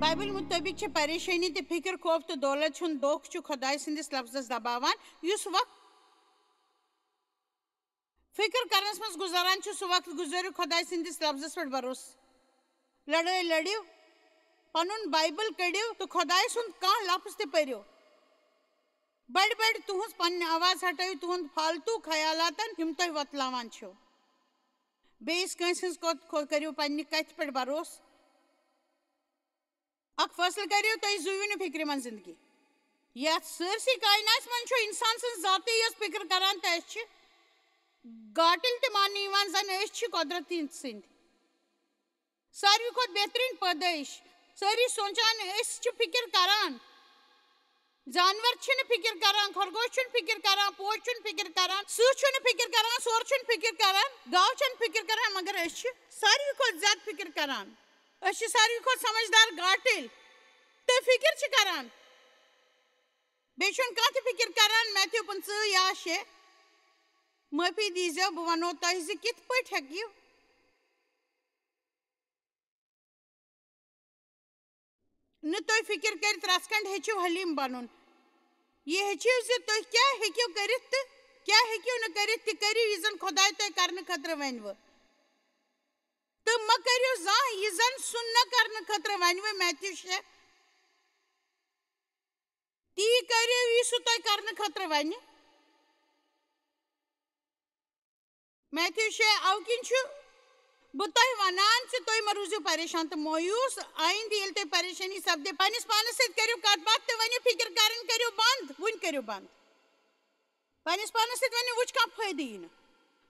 Bible مطابق پریشانی تو فکر خوف تو دولت دھوکھ خدا سندس لفظس دباوان اس وقت فکر کرنس مز گزاران سہ وقت گزارو خدا سندس لفظس پہ بھروسہ لڑائی لڑو پن بائبل کڑو تو خدا سند کان لفظ تہ پریو بڑ بڑ تہذ پن آواز ہٹو تہد فالتو خیالات یم تہ وتلاوان چھو بیس کنس ہز کرو پنہ کتھ پہ بھروسہ اک فیصلہ کرو تھی زیو نا فکر من زندگی یت سرسی کائنات من انسان سن ذاتی یس فکر کران تو گاٹل تہ مان زن قدرت سند ساروی کھت بہترین پیدائش ساری سوچان فکر کران جانور فکر کران خرگوش فکر کران پوش فکر کران سہ فکر کران سور فکر کران گاو فکر کران مگر ساروی کھت زیادہ فکر کران ساروی کھت سمجھدار گاٹل تو فکر کران بیچن کان تہ فکر کران میتھیو 5 یا 6 معافی دیزیو بہ ونو تہ ز کت پٹ ہیکو نہ تھی فکر کرت رس کنڈ ہیچو حلیم بنن یہ ہیچو ز تھی کیا ہیکو کرت تو کیا ہیکو نہ کرت تہ کرو یہ زن خدا تہ کرنے خاطر ونو تو مہ کرو زانہ یہ زن سن نہ کرنے خاطر ونو میتھیو 6 تی کرو یہ سہ تہ کرنے خاطر ون میتھیو 6 او کن بہ تہ ونان تھی مہ روزو پریشان تو مایوس آئندہ یل تھی پریشانی سپدے پنس پانس ست کرو کت بات تو ونو فکر کرن کرو بند ون کرو بند پنس پانس ست ونو وچ کھانا فائدہ یہ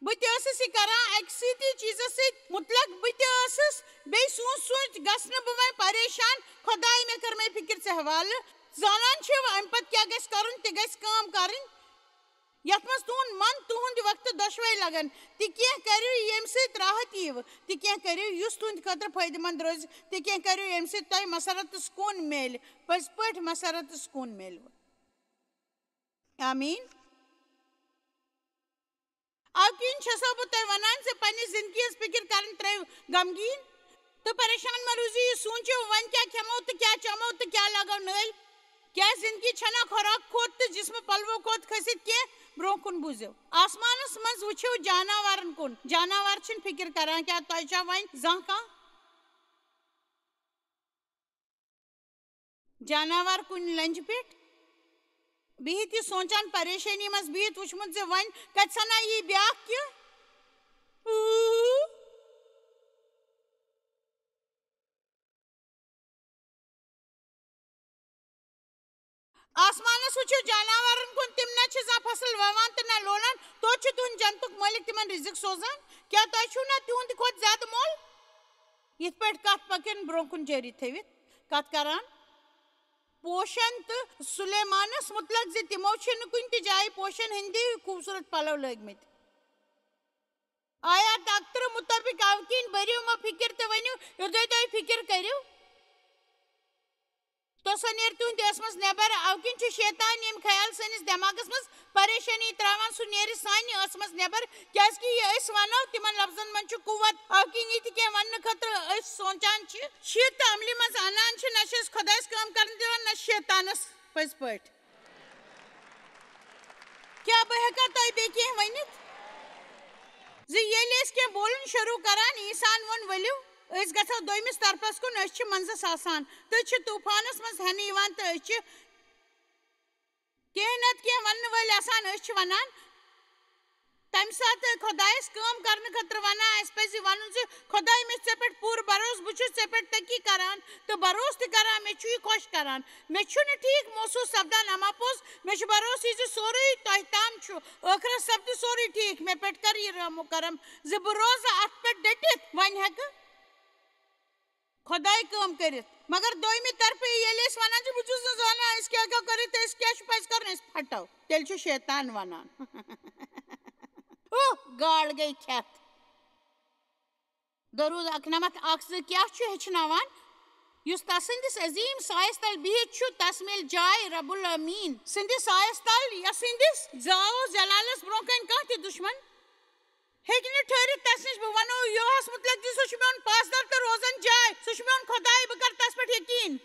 بہ تس یہ کران اکہ ستی چیز ست مطلق بہ تس بیٚیہِ سوچ گژھنہٕ بہٕ وۄنۍ پریشان خداے مےٚ کٔر مےٚ فکر ژےٚ حوالہٕ زانان چھِو امہِ پتہٕ کیٛاہ گژھِ کرُن تہِ گژھِ کٲم کرٕنۍ یتھ منٛز تُہُنٛد من تُہُنٛد وقتہٕ دۄشوے لگن تہِ کینٛہہ کٔرِو ییٚمہِ سۭتۍ راحت ییٖوٕ تہِ کینٛہہ کٔرِو یُس تُہنٛدِ خٲطرٕ فٲیدٕ منٛد روزِ تہِ کینٛہہ کٔرِو ییٚمہِ سۭتۍ تۄہہِ مسرت تہٕ سکوٗن میلہِ پٔزۍ پٲٹھۍ مسرت تہٕ سکوٗن میلوٕ آمیٖن او کِنۍ چھسو بہٕ تۄہہِ ونان زِ پننہِ زندگی ہٕنٛز فکر کرٕنۍ ترٲیِو غمگیٖن تہٕ پریشان مہ روٗزِو یہِ سوٗنٛچِو وۄنۍ کیٛاہ کھٮ۪مو تہٕ کیٛاہ چٮ۪مو تہٕ کیٛاہ لاگو نٔلۍ کیٛاہ زندگی چھنا خوراک کھۄت تہٕ جسمہٕ پلوو کھۄت کھٔسِتھ کینٛہہ برونٛہہ کُن بوٗزِو آسمانس منٛز وٕچھِو جاناوارن کُن جاناوار چھِنہٕ فکر کران کیٛاہ تۄہہِ چھا وۄنۍ زانٛہہ کانٛہہ جاناوار کُنہِ لنجہِ پٮ۪ٹھ بِہِتھ یہِ سونٛچان پریشٲنی منٛز بِہِتھ وٕچھمُت زِ وۄنۍ کتہِ سنا یی بیاکھ کینٛہہ آسمانس وٕچھِو جاناوارن کُن تِم نہ چھِ زانٛہہ فصل ووان تہٕ نہ لونان توتہِ چھُ تُہُنٛد جنتُک مٲلِک تِمن رِزق سوزان کیٛاہ تۄہہِ چھُو نہ تِہُنٛدِ کھۄتہٕ زیادٕ مۄل یِتھ پٲٹھۍ کتھ پکن برونٛہہ کُن جٲری تھٲوِتھ کتھ کران پوشن تہٕ سلیمانس متعلق زِ تِمو چھِنہٕ کُنہِ تہِ جایہِ پوشن ہٕنٛدِ خوٗبصوٗرت پلو لٲگمٕتۍ آیات 31 مُطٲبِق او کِنۍ بٔرِو مہ فِکر تہٕ ؤنِو یوٚتام تُہۍ فِکر کٔرِو تو سۄ نیرِ تُہنٛدِ ٲسہٕ منٛز نٮ۪بر او کِنۍ چھُ شیطان ییٚمہِ خیال سٲنِس دٮ۪ماغس منٛز پریشٲنی تراوان سُہ نیرِ سانہِ ٲسہٕ منٛز نٮ۪بر کیٛازِ کہِ یہِ أسۍ ونو تِمن لفظن منٛز چھُ قوت او کِنۍ یہِ تہِ کینٛہہ وننہٕ خٲطرٕ أسۍ سونٛچان چھِ تہٕ عملہِ منٛز انان چھِ نہ چھِ أسۍ خۄدایس کٲم کرن دِوان نہ شیطانس پٔزۍ پٲٹھۍ کیٛاہ بہٕ ہیٚکا تۄہہِ بیٚیہِ کینٛہہ ؤنِتھ زِ ییٚلہِ أسۍ کینٛہہ بولُن شروٗع کران عیٖسان ووٚن ؤلِو أسۍ گژھو دوٚیمِس طرفس کُن أسۍ چھِ منٛزس آسان تہٕ چھِ طوٗفانس منٛز ہٮ۪نہٕ یِوان تہٕ أسۍ چھِ کینٛہہ نتہٕ کینٛہہ وننہٕ وٲلۍ آسان أسۍ چھِ ونان تمہِ ساتہٕ خۄدایس کٲم کرنہٕ خٲطرٕ ونان اسہِ پزِ ونُن زِ خۄداے مےٚ چھُ ژےٚ پٮ۪ٹھ پوٗرٕ بروسہٕ بہٕ چھُس ژےٚ پٮ۪ٹھ تٔقی کران تہٕ بروسہٕ تہِ کران مےٚ چھُ یہِ خۄش کران مےٚ چھُنہٕ ٹھیٖک محسوٗس سپدان اما پوٚز مےٚ چھُ بروسہٕ یہِ زِ سورُے تۄہہِ تام چھُ ٲخرس سپدِ سورُے ٹھیٖک مےٚ پٮ۪ٹھ کر یہِ رحم و کرم زِ بہٕ روزٕ اتھ پٮ۪ٹھ ڈٔٹِتھ وۄنۍ ہٮ۪کہٕ خۄداے کٲم کٔرِتھ مگر دوٚیمہِ طرفہٕ ییٚلہِ أسۍ ونان چھِ بہٕ چھُس نہٕ زانان أسۍ کیٛاہ ہٮ۪کو کٔرِتھ تہٕ أسۍ کیٛاہ چھُ پزِ کرُن أسۍ پھٹو تیٚلہِ چھُ شیطان ونان گاڈ گٔے کھٮ۪تھ درود 1:1-2 کیٛاہ چھُ ہیٚچھناوان یُس تسٕنٛدِس عظیٖم سایس تل بِہِتھ چھُ تس میلہِ جاے رب العالمیٖن سٕنٛدِس سایس تل یَسٕنٛدِس زاوو جلالس برونٛہہ کنہِ کانٛہہ تہِ دُشمن ہیکہ ٹھہرت تس نش بہ ونو یہس متعلق سہ میون پاسدار تو روزن جائے سہ میون خدائے بہ کر تس پہ یقین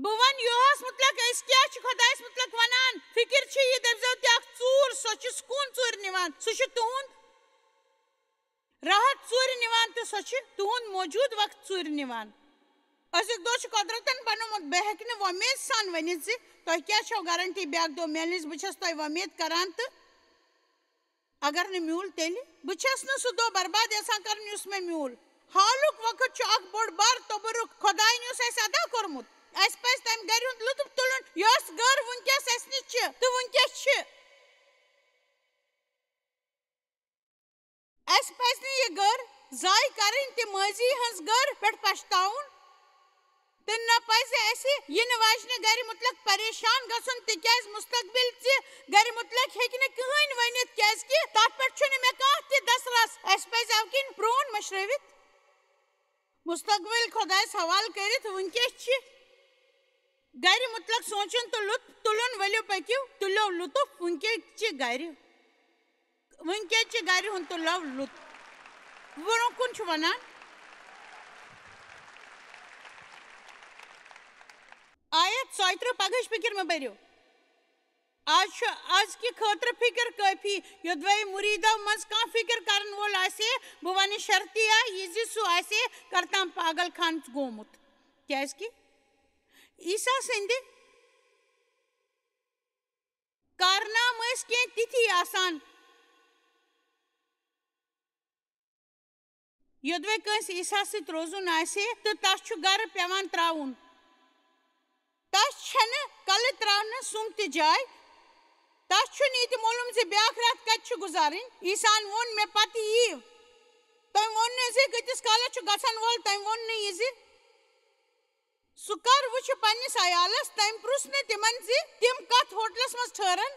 بہ ون یہس متعلق اس کیا خدائس متعلق ونان فکر یہ دپزو تہ ژور سہ سکون ژور نوان سہ تہند راحت ژور نوان تو سہ تہند موجود وقت ژور نوان ازیک دہ قدرتن بنومت بہ ہیکہ ومید سان ونت زِ تۄہہِ کیٛاہ چھو گارنٹی بیاکھ دۄہ میلنٕچ بہٕ چھس تۄہہِ وۄمید کران تہٕ اگر نہٕ میوٗل تیٚلہِ بہٕ چھس نہٕ سُہ دۄہ برباد یژھان کرُن یُس مےٚ میوٗل حالُک وقت چھُ اکھ بوٚڑ بار توبرُک خۄدایَن یُس اَسہِ ادا کوٚرمُت اَسہِ پزِ تمہِ گرِ ہُنٛد لُطف تُلُن یۄس گر وٕنکیٚس اَسہِ نِش چھِ تہٕ وٕنکیٚس چھِ اَسہِ پزِ نہٕ یہِ گر ضایع کرٕنۍ تہِ مٲضی ہٕنٛز گر پٮ۪ٹھ پشتاوُن تہٕ نہ پزِ اَسہِ یِنہٕ واجنہِ گرِ متعلق پریشان گژھُن تِکیازِ مستقبلچہِ گرِ متعلق ہیٚکہِ نہٕ کٕہٕنۍ ؤنِتھ کیازکہِ تتھ پٮ۪ٹھ چھُنہٕ مےٚ کانٛہہ تہِ دسرس اَسہِ پزِ اَمہِ کِنۍ پرٛون مشرٲوِتھ مستقبل خۄدایس حوالہٕ کٔرِتھ وٕنکیٚس چھِ گرِ متعلق سونٛچُن تہٕ لُطف تُلُن ؤلِو پٔکِو تُلِو لُطف وٕنکیٚچہِ گرِ ہُنٛد تُلو لُطف برونٛہہ کُن چھُ ونان آیت 33 پگہٕچ فکر مہ بٔرِو آز کہِ خٲطرٕ فکر کٲفی یوٚدوے مُریٖدو منٛز کانٛہہ فکر کرن وول آسہِ بہٕ ونہٕ شرطیا یہِ زِ سُہ آسہِ کرتام پاگل خان گوٚمُت کیازکہِ عیٖسا سٕنٛدِ کارنامہٕ ٲسۍ کینٛہہ تِتھی آسان یوٚدوے کٲنٛسہِ عیٖسا سۭتۍ روزُن آسہِ تہٕ تس چھُ گرٕ پیٚوان تراوُن تس چھنہٕ کلہٕ تراونہٕ سُمب تہِ جاے تس چھُنہٕ یہِ تہِ معلوٗم زِ بیاکھ راتھ کتہِ چھُ گُزارٕنۍ عیٖساہن ووٚن مےٚ پتہٕ یِیِو تٔمۍ ووٚن نہٕ زِ کۭتِس کالس چھُ گژھن وول تٔمۍ ووٚن نہٕ یہِ زِ سُہ کر وٕچھِ پننِس عیالس تٔمۍ پرُژھ نہٕ تِمن زِ تِم کتھ ہوٹلس منٛز ٹھٔہرن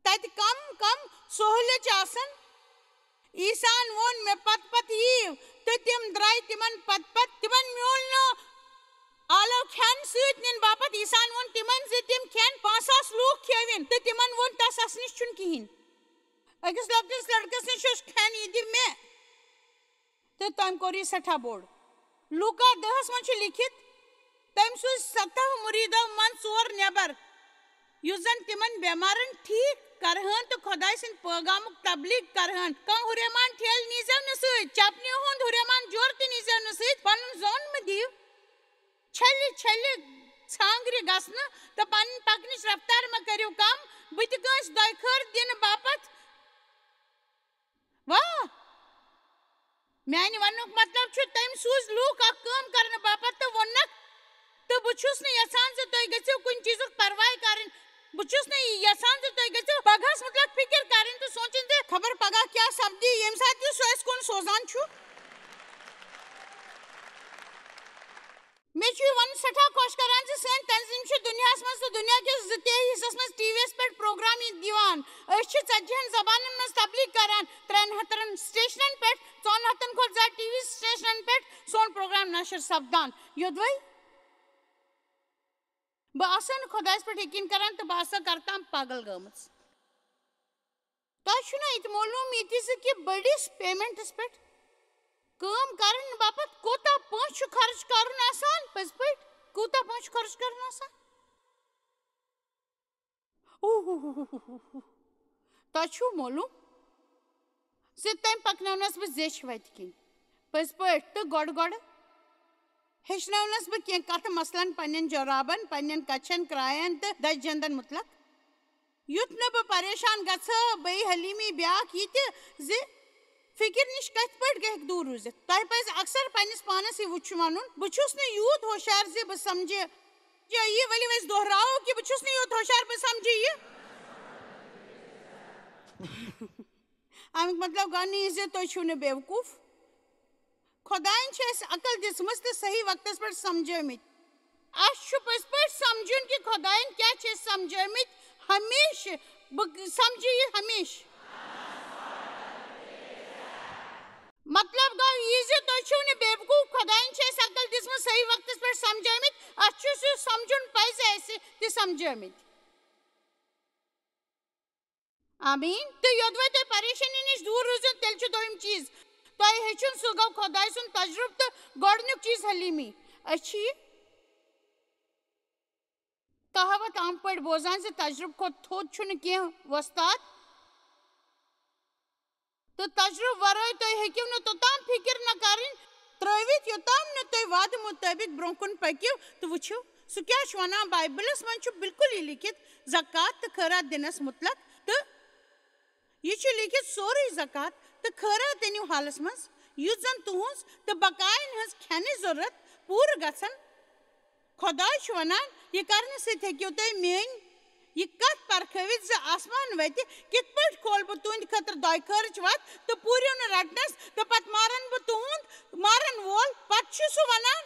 تتہِ کم سہوٗلیت چھِ آسان عیٖساہن ووٚن مےٚ پتہٕ یِیِو تہٕ تِم درٛاے تِمن پتہٕ تِمن میوٗل نہٕ آلو کھٮ۪ن سۭتۍ نِنہٕ باپتھ عیٖساہن ووٚن تِمن زِ تِم کھٮ۪ن 5,000 لوٗکھ کھیٚوٕنۍ تہٕ تِمن ووٚن تس اسہِ نِش چھُنہٕ کِہیٖنۍ أکِس لۄکٹِس لڑکس نِش اوس کھٮ۪ن یہِ دِ مےٚ تہٕ تٔمۍ کوٚر یہِ سٮ۪ٹھاہ بوٚڑ لوٗکا 10 منٛز چھُ لیٖکھِتھ تٔمۍ سوٗزۍ 70 مُریٖدو منٛز 4 نٮ۪بر یُس زن تِمن بٮ۪مارن ٹھیٖک کرہن تہٕ خۄداے سٕنٛدِ پٲغامُک تبلیٖغ کرہن کانٛہہ ہُریمان ٹھیلہٕ نیٖزیو نہٕ سۭتۍ چپنہِ ہُنٛد ہُریمان جورٕ تہِ نیٖزیو نہٕ سۭتۍ پنُن زوٚن مہٕ دِیِو چھلہِ ژھانٛگرِ گژھنہٕ تہٕ پنٕنۍ پکنٕچ رفتار مہ کٔرِو کم بہٕ تہِ کٲنٛسہِ دۄیہِ خٲر دِنہٕ باپتھ واہ میانہِ وننُک مطلب چھُ تٔمۍ سوٗزۍ لوٗکھ اکھ کٲم کرنہٕ باپتھ تہٕ ووٚننکھ تہٕ بہٕ چھُس نہٕ یژھان زِ تُہۍ گٔژھِو کُنہِ چیٖزُک پرواے کرٕنۍ بہٕ چھُس نہٕ یژھان زِ تُہۍ گٔژھِو پگہس متعلق فکر کرٕنۍ تہٕ سونٛچِن زِ خبر پگاہ کیٛاہ سپدِ ییٚمہِ ساتہٕ تہِ سُہ اَسہِ کُن سوزان چھُ مےٚ چھُ یہِ ونُن سٮ۪ٹھاہ خۄش کران زِ سٲنۍ تنظیٖم چھِ دُنیاہس منٛز تہٕ دُنیا کِس 2 حصس منٛز ٹی وی یس پٮ۪ٹھ پروگرام دِوان أسۍ چھِ 40 زبانن منٛز تبلیٖغ کران 300 سٹیشنن پٮ۪ٹھ 400 کھۄتہٕ زیادٕ ٹی وی سٹیشنن پٮ۪ٹھ سون پروگرام نشر سپدان یوٚدوے بہٕ آسہٕ نہٕ خۄدایس پٮ۪ٹھ یقیٖن کران تہٕ بہٕ آسہٕ کرتام پاگل گٔمٕژ تۄہہِ چھُنہ یہِ تہِ معلوٗم یہِ تہِ زِ کہِ بٔڑِس پیمنٹس پٮ۪ٹھ کٲم کرنہٕ باپتھ کوٗتاہ پونٛسہٕ چھُ خرٕچ کرُن آسان پٔزۍ پٲٹھۍ کوٗتاہ پونٛسہٕ چھُ خرٕچ کرُن آسان تۄہہِ چھُو معلوٗم زِ تٔمۍ پکنٲونس بہٕ زیچھِ وتہِ کِنۍ پٔزۍ پٲٹھۍ تہٕ گۄڈٕ ہیٚچھنٲونس بہٕ کینٛہہ کتھٕ مثلاً پننٮ۪ن جورابن پننٮ۪ن کچھن کرٛاین تہٕ دجہِ جنٛدن متعلق یُتھ نہٕ بہٕ پریشان گژھٕ بیٚیہِ حلیٖمی بیٛاکھ یہِ تہِ زِ فکر نِش کتھ پٲٹھۍ ہیٚکہِ دوٗر روٗزِتھ تۄہہِ پزِ اکثر پننِس پانس یہِ ونُن بہٕ چھُس نہٕ یوٗت ہوشیار زِ بہٕ سمجھِ یہِ ؤلِو أسۍ دۄہراوو کہِ بہٕ چھُس نہٕ یوٗت ہوشیار بہٕ سمجھِ یہِ امیُک مطلب گوٚو نہٕ یہِ زِ تُہۍ چھِو نہٕ بیوقوٗف خۄدایَن چھِ اَسہِ عقل دِژمٕژ تہٕ صحیح وقتس پٮ۪ٹھ سمجھٲمٕتۍ اَسہِ چھُ پٔزۍ پٲٹھۍ سمجھُن کہِ خۄدایَن کیٛاہ چھِ أسۍ سمجھٲمٕتۍ ہمیشہٕ بہٕ سمجھِ یہِ ہمیشہٕ مطلب گوٚو یہِ زِ تُہۍ چھِو نہٕ بیوقوٗف خۄدایَن چھِ اَسہِ عقل دِژمٕژ صحیح وقتس پٮ۪ٹھ سمجھٲمٕتۍ اَتھ چھُ سُہ سمجھُن پزِ اَسہِ تہِ سمجھٲمٕتۍ آمین تو یودوے تو پریشانی نش دور روزن تیل چھ دویم چیز تو ہیچن سو گو خدای سن تجرب تو گوڈنیک چیز حلیمی اچھی کہاوت عام پٲٹھۍ بوزان زِ تجرب کھۄتہٕ تھوٚد چھُنہٕ کینٛہہ وۄستاد تہٕ تجرب ورٲے تُہۍ ہیٚکِو نہٕ توٚتام فِکر نہ کَرٕنۍ ترٛٲوِتھ یوٚتام نہٕ تُہۍ وعدٕ مُطٲبق برٛونٛہہ کُن پٔکِو تہٕ وٕچھِو سُہ کیٛاہ چھُ وَنان بایبلس منٛز چھُ بالکل یہِ لیٖکھِتھ زکات تہٕ خٲرات دِنس مُتلق تہٕ یہِ چھُ لیٖکھِتھ سورُے زکات تہٕ خٲرات أنِو حالس منٛز یُس زن تُہنٛز تہٕ بقاین ہٕنٛز کھٮ۪نٕچ ضروٗرت پوٗرٕ گژھن خۄداے چھُ وَنان یہِ کرنہٕ سۭتۍ ہیٚکِو تُہۍ میٲنۍ یہ کت پرکھٲوِتھ زِ آسمان وتہِ کِتھ پٲٹھۍ کھول بہٕ تُہنٛدِ خٲطرٕ دۄیہِ خٲرٕچ وتھ تہٕ پوٗرِو نہٕ رٹنس تہٕ پتہٕ مارن بہٕ تُہُنٛد مارن وول پتہٕ چھُ سُہ وَنان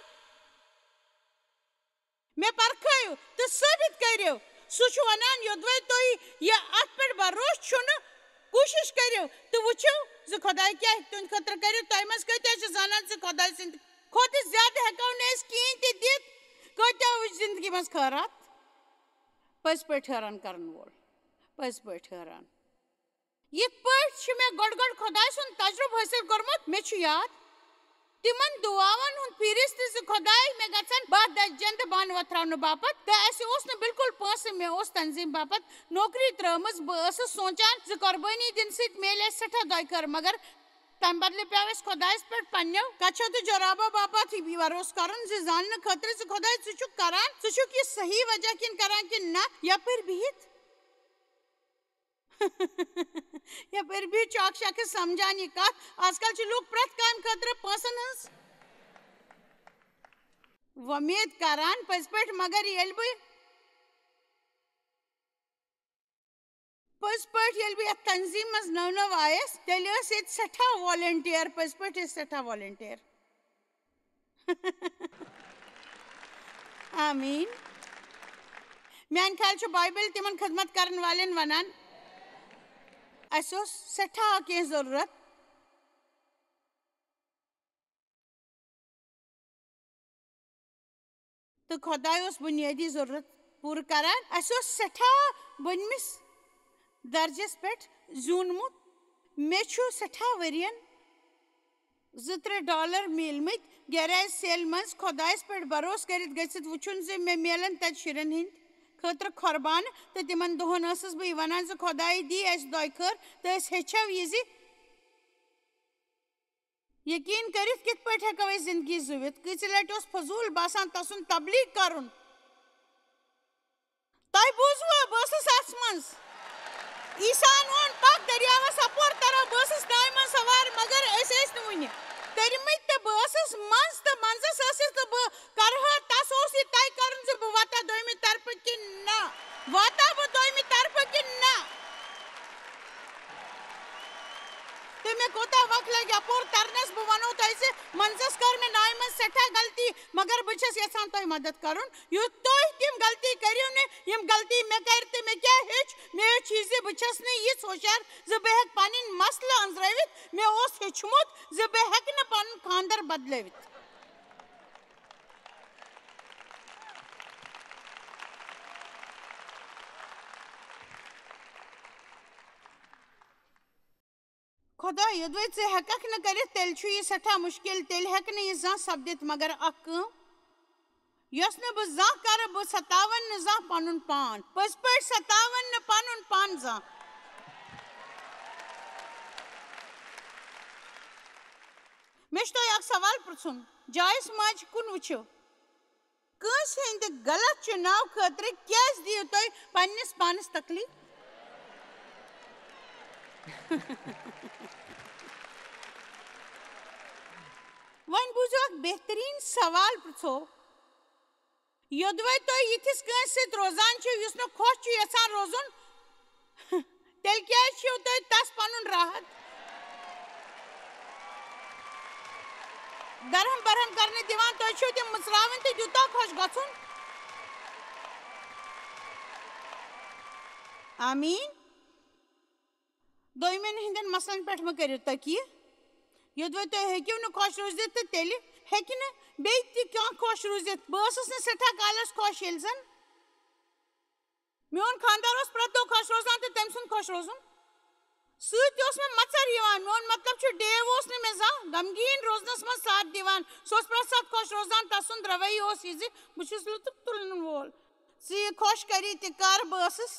مےٚ پرکھٲیِو تہٕ ثٲبت کٔرِو سُہ چھُ وَنان یوٚدوے تُہۍ یہِ اتھ پٮ۪ٹھ بروسہٕ چھُنہٕ کوٗشش کٔرِو تہٕ وٕچھِو زِ خۄداے کیٛاہ ہیٚکہِ تُہنٛدِ خٲطرٕ کٔرِتھ تۄہہِ منٛز کۭتیاہ چھِ زانان زِ خۄداے سٕنٛدِ کھۄتہٕ زیادٕ ہٮ۪کو نہٕ أسۍ کِہیٖنۍ تہِ دِتھ کۭتیاہ وٕچھ زندگی منٛز خٲرات پٔزۍ پٲٹھۍ حٲران کرن وول پٔزۍ پٲٹھۍ حٲران یِتھ پٲٹھۍ چھُ مےٚ گۄڈٕ گۄڈٕ خۄداے سُنٛد تجرُبہٕ حٲصِل کوٚرمُت مےٚ چھُ یاد تِمن دُعاون ہُنٛد فہرست زِ خۄداے مےٚ گژھن باہ دجن تہٕ بانہٕ وۄتھراونہٕ باپتھ تہٕ اسہِ اوس نہٕ بالکل پونٛسہٕ مےٚ اوس تنظیٖم باپتھ نوکری ترٲومٕژ بہٕ ٲسٕس سونٛچان زِ قۄربٲنی دِنہٕ سۭتۍ میلہِ اسہِ سٮ۪ٹھاہ دۄیہِ خٲر مگر تمہِ بدلہٕ پیٚو اسہِ خۄدایس پٮ۪ٹھ پننیو کچھو تہٕ جورابو باپتھ یہِ بروسہٕ کرُن زِ زاننہٕ خٲطرٕ زِ خۄداے ژٕ چھُکھ کران ژٕ چھُکھ یہِ صحیح وجہ کِنۍ کران کِنہٕ نہ یپٲرۍ بِہِتھ یپٲرۍ بِہِتھ چھُ اکھ شخص سمجھان یہِ کتھ آز کل چھِ لُکھ پرٛٮ۪تھ کامہِ خٲطرٕ پونٛسن ہٕنٛز وۄمید کران پٔزۍ پٲٹھۍ مگر ییٚلہِ بہٕ یتھ تنظیٖم منٛز نٔو نٔو آیس تیٚلہِ ٲسۍ ییٚتہِ سٮ۪ٹھاہ والنٹِیر پٔزۍ پٲٹھۍ ٲسۍ سٮ۪ٹھاہ والنٹِیر آمیٖن میانہِ خیال چھُ بایبل تِمن خدمت کرن والٮ۪ن ونان اسہِ اوس سٮ۪ٹھاہ کینٛہہ ضروٗرت تہٕ خۄداے اوس بُنیٲدی ضروٗرت پوٗرٕ کران اسہِ اوس سٮ۪ٹھاہ بۄنمِس درجس پٮ۪ٹھ زیوٗنمُت مےٚ چھُ سٮ۪ٹھاہ ؤرین $2-3 میٖلمٕتۍ گیریج سیلہِ منٛز خۄدایس پٮ۪ٹھ بروسہٕ کٔرِتھ گٔژھِتھ وٕچھُن زِ مےٚ میلن تتہِ شُرٮ۪ن ہٕنٛدۍ خٲطرٕ قۄربانہٕ تہٕ تِمن دۄہن ٲسٕس بہٕ یہِ ونان زِ خۄداے دی اسہِ دۄیہِ خٲر تہٕ أسۍ ہیٚچھو یہِ زِ یقیٖن کٔرِتھ کِتھ پٲٹھۍ ہٮ۪کو أسۍ زندگی زُوِتھ کۭژِ لٹہِ اوس فضوٗل باسان تسُنٛد تبلیغ کرُن تۄہہِ بوٗزوا بہٕ ٲسٕس اتھ منٛز عیٖساہن ووٚن پکھ دٔریاوس اپور ترو بہٕ ٲسٕس ناوِ منٛز سوار مگر أسۍ ٲسۍ نہٕ وُنہِ تٔرمٕتۍ تہٕ بہٕ ٲسٕس منٛز تہٕ منٛزس ٲسٕس تہٕ بہٕ کرٕہا تس اوس یہِ طے کرُن زِ بہٕ واتہا دوٚیمہِ طرفہٕ کِنہٕ نہ واتہا بہٕ دوٚیمہِ طرفہٕ کِنہٕ نہ تہٕ مےٚ کوٗتاہ وق لگہِ اپور ترنس بہٕ ونو تۄہہِ زِ منٛزس کٔر مےٚ ناوِ منٛز سٮ۪ٹھاہ غلطی مگر بہٕ چھس یژھان تۄہہِ مدد کرُن یُتھ تُہۍ تِم غلطی کٔرِو نہٕ یِم غلطی مےٚ کرِ تہٕ مےٚ کیٛاہ ہیوٚچھ مےٚ ہیوٚچھ یہِ زِ بہٕ چھس نہٕ یِژھ ہوشیار زِ بہٕ ہٮ۪کہٕ پنٕنۍ مسلہٕ أنٛزرٲوِتھ مےٚ اوس ہیوٚچھمُت زِ بہٕ ہٮ۪کہٕ نہٕ پنُن خانٛدر بدلٲوِتھ خۄدا یوٚدوے ژٕ ہٮ۪ککھ نہٕ کٔرِتھ تیٚلہِ چھُ یہِ سٮ۪ٹھاہ مُشکِل تیٚلہِ ہٮ۪کہٕ نہٕ یہِ زانٛہہ سپدِتھ مگر اکھ کٲم یۄس نہٕ بہٕ زانٛہہ کرٕ بہٕ ستاون نہٕ زانٛہہ پنُن پان پٔزۍ پٲٹھۍ ستاون نہٕ پنُن پان زانٛہہ مےٚ چھُ تۄہہِ اکھ سوال پرٛژھُن جایس ماجہِ کُن وٕچھِو کٲنٛسہِ ہٕنٛدِ غلط چُناو خٲطرٕ کیٛازِ دِیِو تُہۍ پننِس پانس تکلیٖف وۄنۍ بوٗزِو اکھ بہتریٖن سوال پرٛژھو یوٚدوے تُہۍ یِتھِس کٲنٛسہِ سۭتۍ روزان چھِو یُس نہٕ خۄش چھُ یژھان روزُن تیٚلہِ کیٛازِ چھِو تُہۍ تس پنُن راحت درہم برہم کرنہٕ دِوان تُہۍ چھِو تِم مٕژراوٕنۍ تہٕ تیوٗتاہ خۄش گژھُن آمیٖن دوٚیمٮ۪ن ہٕنٛدٮ۪ن مسلن پٮ۪ٹھ مہٕ کٔرِو تٔکیہِ یوٚدوے تُہۍ ہیٚکِو نہٕ خۄش روٗزِتھ تہٕ تیٚلہِ ہیٚکہِ نہٕ بیٚیہِ تہِ کانٛہہ خۄش روٗزِتھ بہٕ ٲسٕس نہٕ سٮ۪ٹھاہ کالس خۄش ییٚلہِ زن میون خانٛدار اوس پرٛٮ۪تھ دۄہ خۄش روزان تہٕ تٔمۍ سُنٛد خۄش روزُن سۭتۍ اوس مےٚ مَژر یِوان میون مطلب چھُ ڈیو اوس نہٕ مےٚ زانٛہہ غمگیٖن روزنَس منٛز ساتھ دِوان سُہ اوس پرٛٮ۪تھ ساتہٕ خۄش روزان تَسُنٛد رویہِ اوس یہِ زِ بہٕ چھُس لُطُف تُلن وول ژٕ یہِ خۄش کری تہِ کر بہٕ ٲسٕس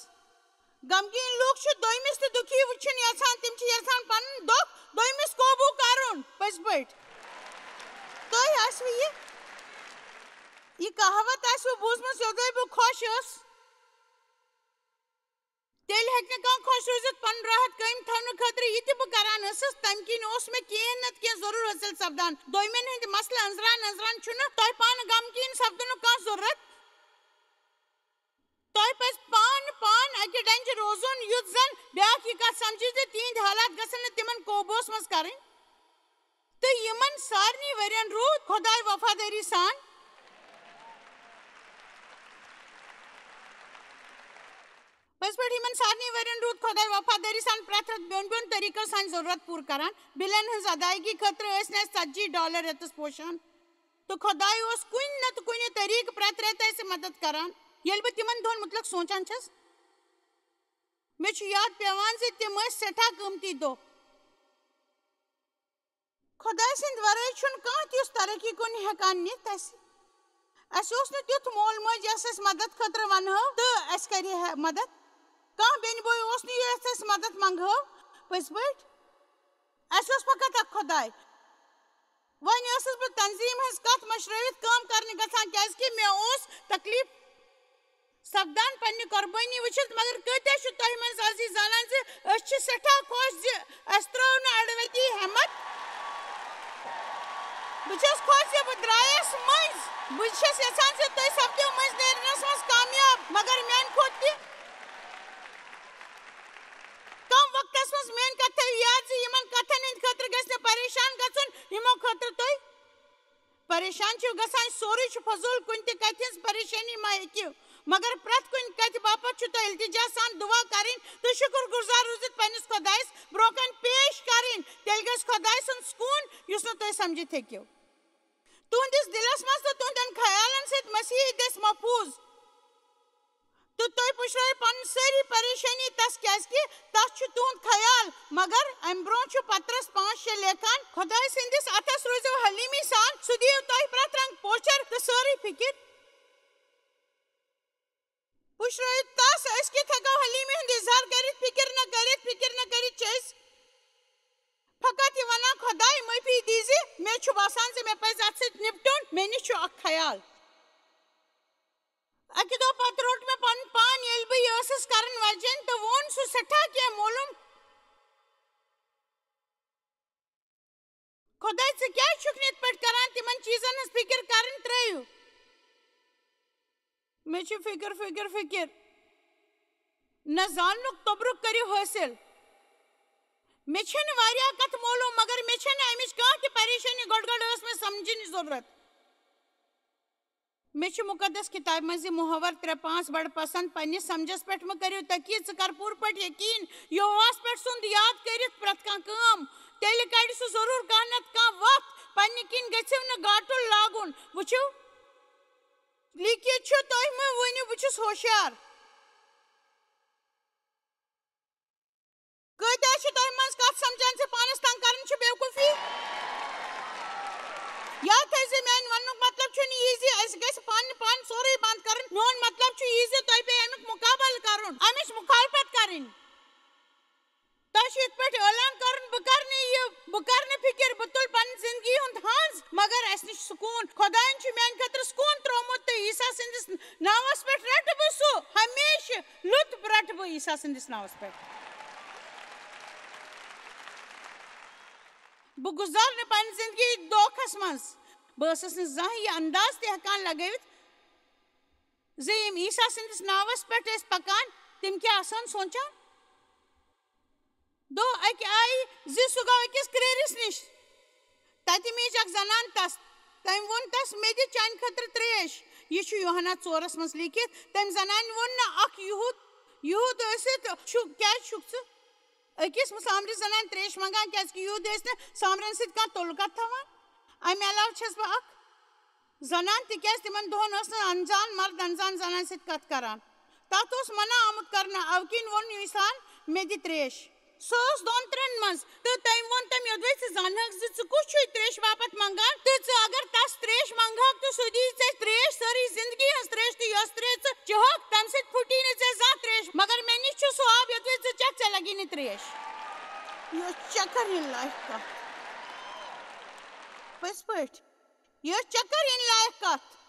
غمگیٖن لُکھ چھِ دوٚیمِس تہِ دُکھی وٕچھُن یَژھان تِم چھِ یَژھان پَنُن دۄکھ دوٚیمِس قوبوٗ کَرُن پٔزۍ پٲٹھۍ تۄہہِ آسوٕ یہِ کہاوت آسوٕ بوٗزمٕژ یوٚدوے بہٕ خۄش ٲسٕس تیٚلہِ ہیٚکہِ نہٕ کانٛہہ خۄش روٗزِتھ پَنُن راحت قٲیِم تھاونہٕ خٲطرٕ یہِ تہِ بہٕ کران ٲسٕس تَمہِ کِنۍ اوس مےٚ کینٛہہ نَتہٕ کینٛہہ ضروٗر حٲصِل سپدان دوٚیمٮ۪ن ہٕنٛدۍ مسلہٕ أنٛزران أنٛزران چھُنہٕ تۄہہِ پانہٕ غمگیٖن سپدنُک کانٛہہ ضروٗرت تۄہہِ پَزِ پان اَکہِ ڈنٛجہِ روزُن یُتھ زَن بیٛاکھ یہِ کَتھ سَمجھِ زِ تِہنٛدۍ حالات گژھن نہٕ تِمن قوبوٗوَس منٛز کَرٕنۍ تہٕ یِمن سارنٕے ؤرین روٗد خۄداے وفادٲری سان پٔزۍ پٲٹھۍ یِمن سارنٕے ؤرین روٗد خۄداے وفادٲری سان پرٛٮ۪تھ رٮ۪تہٕ بیوٚن طٔریٖقو سانہِ ضروٗرت پوٗرٕ کران بِلن ہٕنٛز ادایگی خٲطرٕ ٲسۍ نہٕ اَسہِ $40 رٮ۪تس پوشان تہٕ خۄداے اوس کُنہِ نتہٕ کُنہِ طٔریٖقہٕ پرٛٮ۪تھ رٮ۪تہٕ اَسہِ مدد کران ییٚلہِ بہٕ تِمن دۄہن مُتعلق سونٛچان چھَس مےٚ چھُ یاد پیٚوان زِ تِم ٲسۍ سٮ۪ٹھاہ قۭمتی دۄہ خۄداے سٕنٛدِ ورٲے چھُنہٕ کانٛہہ تہِ یُس ترقی کُن ہٮ۪کان نِتھ اَسہِ اوس نہٕ تیُتھ مول موج یَس أسۍ مدد خٲطرٕ وَنہو تہٕ اَسہِ کرِ ہے مدد کانٛہہ بیٚنہِ بوے اوس نہٕ یَتھ أسۍ مدد منٛگہو پٔزۍ پٲٹھۍ اَسہِ اوس فقط اکھ خۄداے وۄنۍ ٲسٕس بہٕ تنظیٖم ہٕنٛز کتھ مٔشرٲوِتھ کٲم کرنہِ گژھان کیازِ کہِ مےٚ اوس تکلیٖف سپدان پننہِ قۄربٲنی وٕچھِتھ مگر کۭتیاہ چھِ تۄہہِ منٛز آز یہِ زانان زِ أسۍ چھِ سٮ۪ٹھاہ خۄش زِ اَسہِ ترٛٲو نہٕ اَڑٕوَتی ہٮ۪مت بہٕ چھَس خۄش زِ بہٕ درٛایس مٔنٛزۍ بہٕ چھَس یژھان زِ تُہۍ سپدِو مٔنٛزۍ نیرنس منٛز کامیاب مگر میانہِ کھۄتہٕ تہِ کم وقتس منٛز میٲنۍ کتھ تھٲیِو یاد زِ یِمن کتھن ہٕنٛدِ خٲطرٕ گژھِ نہٕ پریشان گژھُن یِمو خٲطرٕ تُہۍ پریشان چھِو گژھان سورُے چھُ فضوٗل کُنہِ تہِ کتھِ ہٕنٛز پریشٲنی ما ہیٚکِو مگر پرٛٮ۪تھ کُنہِ کتھِ باپتھ چھُ تۄہہِ التجا سان دُعا کرٕنۍ تہٕ شُکُر گُزار روٗزِتھ پننِس خۄدایس برونٛہہ کنہِ پیش کرٕنۍ تیٚلہِ گژھِ خۄداے سُنٛد سکوٗن یُس نہٕ تُہۍ سمجھِتھ ہیٚکِو تُہنٛدِس دِلس منٛز تہٕ تُہنٛدٮ۪ن خیالن سۭتۍ مسیح گژھِ محفوٗظ تہٕ تُہۍ پُشرٲیِو پنٕنۍ سٲری پریشٲنی تس کیازِ کہِ تتھ چھُ تُہنٛد خیال مگر امہِ برونٛہہ چھُ پترس 5:6 لیکھان خۄداے سٕنٛدِس اتھس روٗزِو حلیٖمی سان سُہ دِیِو تۄہہِ پرٛٮ۪تھ رنٛگہٕ پوچر تہٕ سٲرٕے فِکِر پُشرٲیِو تس أسۍ کِتھ ہٮ۪کو حلیٖمی ہُنٛد اِظہار کٔرِتھ فِکر نہ کٔرِتھ چھِ أسۍ فقط یہِ وَنان خۄداے معٲفی دی زِ مےٚ چھُ باسان زِ مےٚ پزِ اتھ سۭتۍ نِپٹُن مےٚ نِش چھُ اکھ خیال اکہِ دۄہ پتہٕ روٚٹ مےٚ پنُن پان ییٚلہِ بہٕ یہِ ٲسٕس کرن واجیٚنۍ تہٕ ووٚن سُہ سٮ۪ٹھاہ کینٛہہ مولوٗم خۄداے ژٕ کیازِ چھُکھ نہٕ یِتھ پٲٹھۍ کران تِمن چیٖزن ہٕنٛز فِکر کرٕنۍ ترٲیِو مےٚ چھِ فِکر نہ زاننُک توبرُک کٔرِو حٲصِل مےٚ چھنہٕ واریاہ کتھٕ مولوٗم مگر مےٚ چھنہٕ امِچ کانٛہہ تہِ پریشٲنی گۄڈٕ ٲس مےٚ سمجھنٕچ ضروٗرت مےٚ چھُ مُقدس کِتابہِ منٛز یہِ محاور 3-5 بڑٕ پسنٛد پننِس سمجھس پٮ۪ٹھ مہٕ کٔرِو تقیٖد ژٕ کر پوٗرٕ پٲٹھۍ یقیٖن یہوواہس پٮ۪ٹھ سُنٛد یاد کٔرِتھ پرٛٮ۪تھ کانٛہہ کٲم تیٚلہِ کڑِ سُہ ضروٗر کانٛہہ نتہٕ کانٛہہ وَتھ پننہِ کِنۍ گٔژھِو نہٕ گاٹُل لاگُن وٕچھِو لیٖکھِتھ چھُ تُہۍ مہٕ ؤنِو بہٕ چھُس ہوشیار کۭتیاہ چھِ تۄہہِ منٛز کتھ سمجھان زِ پانس تنٛگ کرٕنۍ چھِ بیوقوٗفی یاد تھٲیِو زِ میانہِ وننُک مطلب چھُنہٕ یی زِ اَسہِ گژھِ پنٕنۍ پان سورُے بنٛد کرُن میون مطلب چھُ یی زِ تۄہہِ پیٚیہِ امیُک مُقابلہٕ کرُن امِچ مُخالفت کرٕنۍ تۄہہِ چھُ یِتھ پٲٹھۍ اعلان کرُن بہٕ کرٕ نہٕ یہِ بہٕ کرٕ نہٕ فِکر بہٕ تُلہٕ پننہِ زندگی ہُنٛد ہنٛز مگر اسہِ نِش سکوٗن خۄداین چھُ میانہِ خٲطرٕ سکوٗن ترٛوومُت تہٕ عیٖسا سٕنٛدِس ناوس پٮ۪ٹھ رٹہٕ بہٕ سُہ ہمیشہٕ لُطف رٹہٕ بہٕ عیٖسا سٕنٛدِس ناوس پٮ۪ٹھ بہٕ گُزارٕ نہٕ پننہِ زندگی دھوکھس منٛز بہٕ ٲسٕس نہٕ زانٛہہ یہِ انٛداز تہِ ہٮ۪کان لگٲوِتھ زِ یِم عیٖسا سٕنٛدِس ناوس پٮ۪ٹھ ٲسۍ پکان تِم کیٛاہ آسان سونٛچان دۄہ اکہِ آیہِ زِ سُہ گوٚو أکِس کرٛیرِس نِش تتہِ میٖج اکھ زنان تس تٔمۍ ووٚن تس مےٚ دِ چانہِ خٲطرٕ ترٛیش یہِ چھُ یوحنا 4:س منٛز لیٖکھِتھ تٔمۍ زنانہِ ووٚن نہٕ اکھ یہوٗد ٲسِتھ کیازِ چھُکھ ژٕ أکِس سامرِ زنانہِ ترٛیش منٛگان کیازِ کہِ یہوٗد ٲسۍ نہٕ سامرین سۭتۍ کانٛہہ تعلُقات تھاوان امہِ علاوٕ چھس بہٕ اکھ زنان تِکیازِ تِمن دۄہن اوس نہٕ انزان مرد انزان زنانہِ سۭتۍ کتھ کران تتھ اوس منع آمُت کرنہٕ اَوٕ کِنۍ ووٚن عیٖساہن مےٚ دِ ترٛیش سوس دون ترن مز تو تم ون تم یودوی ژ زانہک ز ژ کس چھوی تریش باپت منگان تو ژ اگر تس تریش منگہک تو سہ دی ژے تریش ساری زندگی ہز تریش تو یس تریش ژ چہک تم سۭتۍ پھٹی نہٕ ژےٚ زانٛہہ تریش مگر مےٚ نِش چھُ سُہ آب یودوی ژٕ چکھ ژےٚ لگی نہٕ تریش یہ چکر ان لائق کت پٔزۍ پٲٹھۍ یہ چکر ان لائق کت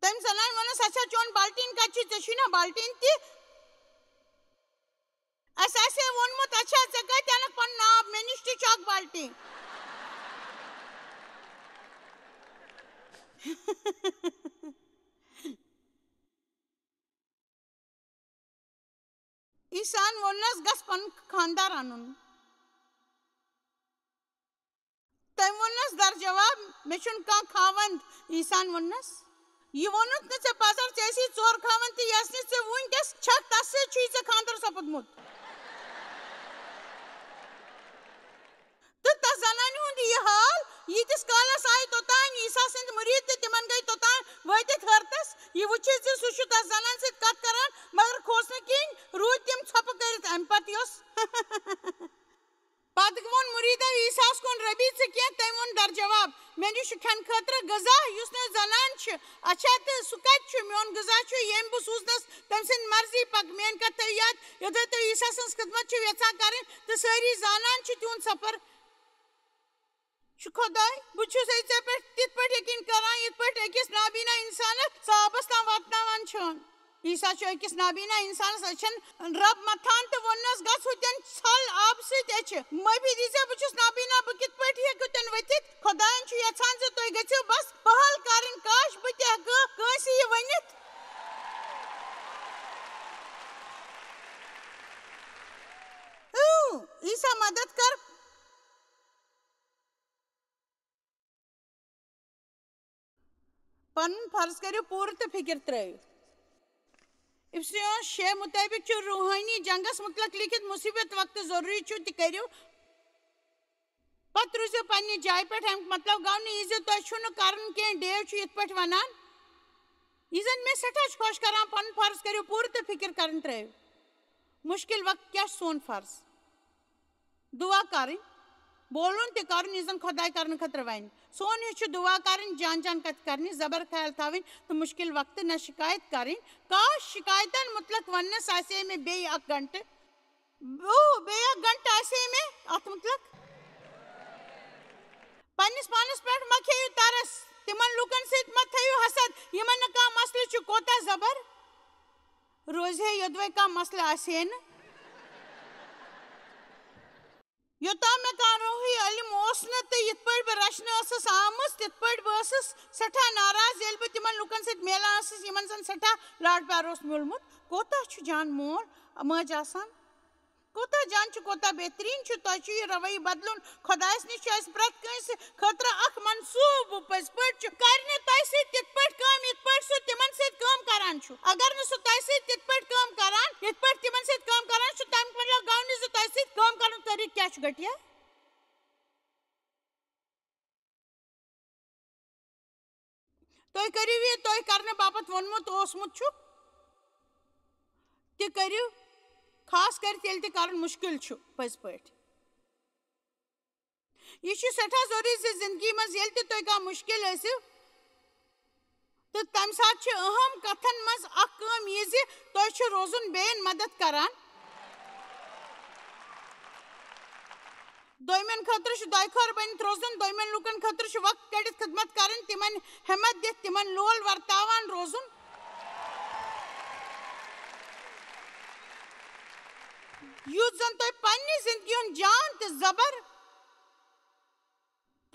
تم زنان ونس اچھا چون بالٹین کت چھ ژےٚ چھُے نا بالٹین تہِ اسہِ آسہِ ہے ووٚنمُت اچھا ژےٚ کتہِ انکھ پنُن آب مےٚ نِش تہِ چھُ اکھ بالٹین عیسان ووننس گژھ پنُن خاندار انُن تٔمۍ ووننس در جواب مےٚ چھُنہٕ کانٛہہ خاوند عیسان ووننس یہ وونُتھ نہٕ ژےٚ پزر ژےٚ ٲسی ژور خاوند تہٕ یس نہٕ ژےٚ وٕنکیٚس چھکھ تس سۭتۍ چھُے ژےٚ خاندر سپُدمُت تہٕ تس زنانہِ ہُنٛد یہِ حال ییٖتِس کالس آیہِ توٚتانۍ عیسیٰ سٕنٛدۍ مُریٖد تہٕ تِمن گٔے توٚتانۍ وٲتِتھ حٲرتس یہ وٕچھِتھ زِ سُہ چھُ تس زنانہِ سۭتۍ کتھ کران مگر کھوژ نہٕ کِہیٖنۍ روٗدۍ تِم ژھۄپہٕ کٔرِتھ امہِ پتہٕ یۄس پتہٕ ووٚن مُریٖدو عیسیٰس کُن ربی ژٕ کیٛاہ تٔمۍ ووٚن در جواب مےٚ نِش چھُ کھٮ۪نہٕ خٲطرٕ غذا یُس نہٕ زنان چھِ اچھا تہٕ سُہ کتہِ چھُ میون غذا چھُ ییٚمۍ بہٕ سوٗزنس تٔمۍ سٕنٛدِ مرضی پک میٲنۍ کتھ تھٲیِو یاد یوٚدوے تُہۍ عیسیٰ سٕنٛز خدمت چھِو یژھان کرٕنۍ تہٕ سٲری زانان چھِ تِہُنٛد سفر چھُ خۄداے بہٕ چھُسے ژےٚ پٮ۪ٹھ تِتھ پٲٹھۍ یقیٖن کران یِتھ پٲٹھۍ أکِس نابیٖنا اِنسانس ژٕ آبس تام واتناوان چھُن عیسیٰ چھُ أکِس نابیٖنا اِنسانس أچھن رب متھان تہٕ ووٚننس گژھ ہُتٮ۪ن ژھل آبہٕ سۭتۍ أچھِ معٲفی دیٖزیو بہٕ چھُس نابیٖنا بہٕ کِتھ پٲٹھۍ ہٮ۪کہٕ ہُتٮ۪ن ؤتھِتھ خۄدایَن چھُ یژھان زِ تُہۍ گٔژھِو بس پہل کرٕنۍ کاش بہٕ تہِ ہٮ۪کہٕ کٲنٛسہِ یہِ ؤنِتھ عیسیٰ مدد کر پنُن فرض کٔرِو پوٗرٕ تہٕ فِکر ترٲیِو افسیون 6 مُطٲبِق چھُ روحٲنی جنگس مُتعلق لیکھِتھ مُصیبت وقتہٕ ضروٗری چھُ تہِ کٔرِو پتہٕ روٗزِو پننہِ جایہِ پٮ۪ٹھ امیُک مطلب گوٚو نہٕ یہِ زِ تۄہہِ چھُو نہٕ کرُن کینٛہہ ڈیو چھُ یِتھ پٲٹھۍ ونان یہِ زن مےٚ سٮ۪ٹھاہ چھُ خۄش کران پنُن فرض کٔرِو پوٗرٕ تہٕ فِکر کرٕنۍ ترٲیِو مُشکِل وقت کیٛاہ چھُ سون فرض دُعا کرٕنۍ بولُن تہِ کرُن یہِ زن خۄداے کرنہٕ خٲطرٕ وَنہِ سون ہیوٗ چھُ دُعا کرٕنۍ جان جان کتھِ کرنہِ زبر خیال تھاوٕنۍ تہٕ مُشکِل وقتہٕ نہ شِکایت کرٕنۍ کاش شِکایتن مُتعلق وننس آسہِ ہے مےٚ بیٚیہِ اکھ گنٹہٕ بیٚیہِ اکھ گنٹہٕ آسہِ ہے مےٚ اتھ مُتعلق پننِس پانس پٮ۪ٹھ مہ کھیٚیِو ترس تِمن لُکن سۭتۍ مہ تھٲیِو حسد یِمن نہٕ کانٛہہ مسلہٕ چھُ کوتاہ زبر روزِ ہے یوٚدوے کانٛہہ مسلہٕ آسہِ ہے نہٕ یوٚتام مےٚ کانٛہہ روحی علم اوس نہٕ تہٕ یِتھ پٲٹھۍ بہٕ رچھنہٕ ٲسٕس آمٕژ تِتھ پٲٹھۍ بہٕ ٲسٕس سٮ۪ٹھاہ ناراض ییٚلہِ بہٕ تِمن لُکن سۭتۍ میلان ٲسٕس یِمن زن سٮ۪ٹھاہ لاڈ پیار اوس میوٗلمُت کوتاہ چھُ جان مول مٲج آسان کوتاہ جان چھُ کوتاہ بہتریٖن چھُ تۄہہِ چھُ یہِ رویہِ بدلُن خۄدایس نِش چھُ اسہِ پرٛٮ۪تھ کٲنٛسہِ خٲطرٕ اکھ منصوٗبہٕ پٔزۍ پٲٹھۍ چھُ کرِ نہٕ تۄہہِ سۭتۍ تِتھ پٲٹھۍ کٲم یِتھ پٲٹھۍ سُہ تِمن سۭتۍ کٲم کران چھُ اگر نہٕ سُہ تۄہہِ سۭتۍ تِتھ پٲٹھۍ کٲم کران یِتھ پٲٹھۍ تِمن سۭتۍ کٲم کران چھُ تمیُک مطلب گوٚو نہٕ زِ تۄہہِ سۭتۍ کٲم کرنُک طریٖقہٕ کیٛاہ چھُ گٹیا تُہۍ کٔرِو یہِ تۄہہِ کرنہٕ باپتھ ووٚنمُت اوسمُت چھُ تہِ کٔرِو خاص کٔرِتھ ییٚلہِ تہِ کرُن مُشکِل چھُ پٔزۍ پٲٹھۍ یہِ چھُ سٮ۪ٹھاہ ضروٗری زِ زندگی منٛز ییٚلہِ تہِ تُہۍ کانٛہہ مُشکِل ٲسِو تہٕ تمہِ ساتہٕ چھِ أہم کتھن منٛز اکھ کٲم یہِ زِ تۄہہِ چھُ روزُن بیٚین مدد کران دوٚیمٮ۪ن خٲطرٕ چھُ دۄیہِ خٲر بٔنِتھ روزُن دوٚیمٮ۪ن لُکن خٲطرٕ چھُ وقت کٔڑِتھ خدمت کرٕنۍ تِمن ہٮ۪مت دِتھ تِمن لول ورتاوان روزُن یُتھ زن تۄہہِ پننہِ زندگی ہُنٛد جان تہٕ زبر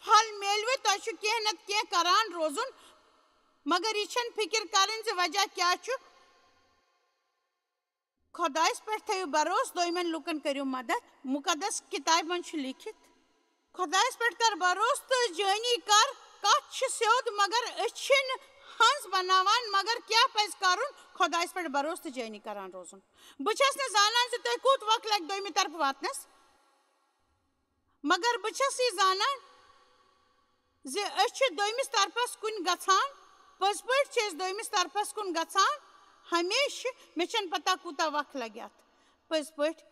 پھل میلوٕ تۄہہِ چھُ کینٛہہ نتہٕ کینٛہہ کران روزُن مگر یہِ چھنہٕ فِکر کرٕنۍ زِ وجہ کیٛاہ چھُ خۄدایس پٮ۪ٹھ تھٲیِو بروسہٕ دوٚیمٮ۪ن لُکن کٔرِو مدد مُقدس کِتابہِ منٛز چھُ لیٖکھِتھ خۄدایس پٮ۪ٹھ کر بروسہٕ تہٕ جٲنی کر کتھ چھِ سیوٚد مگر أسۍ چھِنہٕ ہنٛز بناوان مگر کیٛاہ پزِ کرُن خۄدایس پٮ۪ٹھ بروسہٕ تہٕ جٲنی کران روزُن بہٕ چھس نہٕ زانان زِ تۄہہِ کوٗت وقت لگہِ دوٚیمہِ طرفہٕ واتنس مگر بہٕ چھس یہِ زانان زِ أسۍ چھِ دوٚیمِس طرفس کُن گژھان پٔزۍ پٲٹھۍ چھِ أسۍ دوٚیمِس طرفس کُن گژھان ہمیشہ مے چھن پتہ کوتا وقت لگہِ اتھ پٔزۍ پٲٹھۍ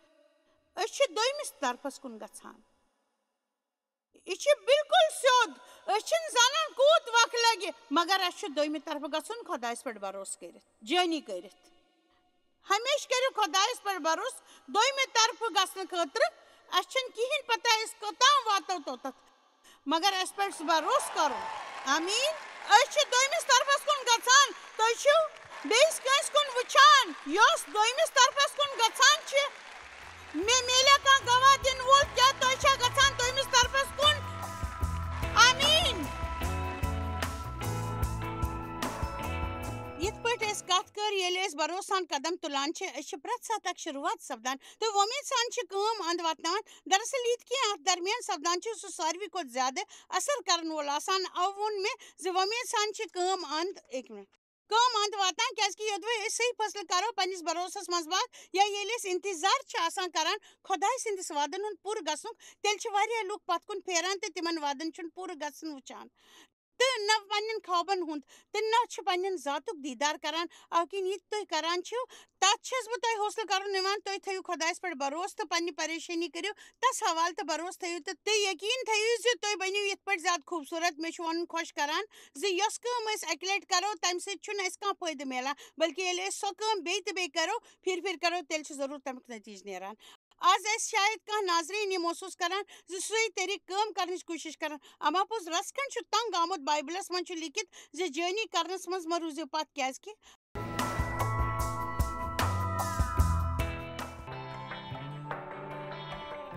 أسۍ چھِ دوٚیمِس طرفس کُن گژھان یہ چھُ بالکل سیوٚد أسۍ چھِنہٕ زانان کوٗت وقت لگہِ مگر اَسہِ چھُ دوٚیمہِ طرفہٕ گژھُن خۄدایَس پٮ۪ٹھ بروسہٕ کٔرِتھ جٲنی کٔرِتھ ہمیشہ کٔرِو خۄدایَس پٮ۪ٹھ بروسہٕ دوٚیمہِ طرفہٕ گژھنہٕ خٲطرٕ اَسہِ چھَنہٕ کِہیٖنۍ پتہ أسۍ کوٚتام واتو توٚتتھ مگر اَسہِ پٮ۪ٹھ سُہ بروسہٕ کَرُن آمیٖن أسۍ چھِ دوٚیمِس طرفس کُن گژھان تُہۍ چھِو بیٚیِس کٲنٛسہِ کُن وٕچھان یۄس دوٚیمِس طرفس کُن گژھان چھِ مےٚ میلیٛا کانٛہہ گواہ دِنہٕ وول کیٛاہ تُہۍ چھا گژھان دوٚیمِس طرفس کُن آمیٖن یِتھ پٲٹھۍ أسۍ کتھ کٔر ییٚلہِ أسۍ بروسہٕ سان قدم تُلان چھِ أسۍ چھِ پرٛٮ۪تھ ساتہٕ اکھ شروٗعات سپدان تہٕ وۄمید سان چھِ کٲم انٛد واتناوان دراصل یِتھ کینٛہہ اتھ درمیان سپدان چھُ سُہ ساروی کھۄتہٕ زیادٕ اثر کرن وول آسان اَوٕ ووٚن مےٚ زِ وۄمید سان چھِ کٲم انٛد واتان کیٛازِ کہِ یوٚدوے أسۍ صحیح فٲصلہٕ کرو پننِس بروسس منٛز باگ یا ییٚلہِ أسۍ انتظار چھِ آسان کران خۄداے سٕنٛدِس وعدن ہُنٛد پوٗرٕ گژھنُک تیٚلہِ چھِ واریاہ لُکھ پتھ کُن پھیران تہٕ تِمن وعدن چھُنہٕ پوٗرٕ گژھُن وٕچھان تہٕ نہ پننٮ۪ن خوابن ہُنٛد تہٕ نہ چھِ پننٮ۪ن ذاتُک دیٖدار کران اَوٕ کِنۍ یہِ تہِ تُہۍ کران چھِو تتھ چھَس بہٕ تۄہہِ حوصلہٕ کرُن نِوان تُہۍ تھٲیِو خۄدایَس پٮ۪ٹھ بروسہٕ تہٕ پننہِ پریشٲنی کٔرِو تس حوالہٕ تہٕ بروسہٕ تھٲیِو تہٕ یقیٖن تھٲیِو زِ تُہۍ بٔنِو یِتھ پٲٹھۍ زیادٕ خوٗبصوٗرت مےٚ چھُ وَنُن خۄش کران زِ یۄس کٲم أسۍ اَکہِ لٹہِ کرو تمہِ سۭتۍ چھُنہٕ اَسہِ کانٛہہ فٲیدٕ میلان بٔلکہِ ییٚلہِ أسۍ سۄ کٲم بیٚیہِ تہٕ بیٚیہِ کرو پھِرِ پھِرِ کرو تیٚلہِ چھُ ضروٗر تمیُک نٔتیٖجہٕ نیران آز آسہِ شاید کانٛہہ ناظریٖن یہِ محسوٗس کران زِ سُے طریٖقہٕ کٲم کرنٕچ کوٗشش کران اما پوٚز رژھ کھنٛڈ چھُ تنٛگ آمُت بایبلس منٛز چھُ لیٖکھِتھ زِ جٲنی کرنس منٛز مہ روٗزِو پتھ کیٛازِ کہِ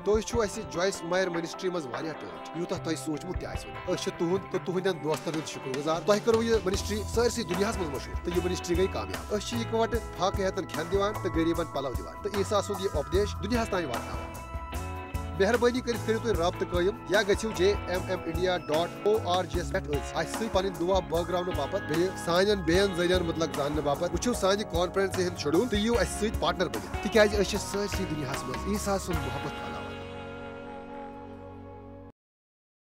تُہۍ چھِو اَسہِ جویس مایر منسٹری منٛز واریاہ ٹٲٹھۍ یوٗتاہ تۄہہِ سوٗنٛچمُت تہِ آسِوٕ أسۍ چھِ تُہُنٛد تہٕ تُہنٛدٮ۪ن دوستن ہُنٛد شُکر گُزار تۄہہِ کٔروٕ یہِ منسٹری سٲرسٕے دُنیاہس منٛز مشہوٗر تہٕ یہِ منسٹری گٔے کامیاب أسۍ چھِ اِکوٹہٕ فاقہٕ ہٮ۪تن کھٮ۪ن دِوان تہٕ غریٖبن پلو دِوان تہٕ عیٖسا سُنٛد یہِ اُپدیش دُنیاہس تانۍ واتناوان مہربٲنی کٔرِتھ کٔرِو تُہۍ رٲبطہٕ قٲیِم یا گٔژھِو JMMindia.org یَس پٮ۪ٹھ اَسہِ سۭتۍ پنٕنۍ دُعا بٲگراونہٕ باپتھ بیٚیہِ سانٮ۪ن بیٚین ذٔریعن مُتعلق زاننہٕ باپتھ وٕچھِو سانہِ کانفرنسہِ ہُنٛد شڈوٗل تہٕ یِیِو اَسہِ سۭتۍ پارٹنر بٔنِتھ تِکیازِ أسۍ چھِ سٲرسٕے دُنیاہس منٛز عیٖسا سُنٛد محبت پھٔہلاوان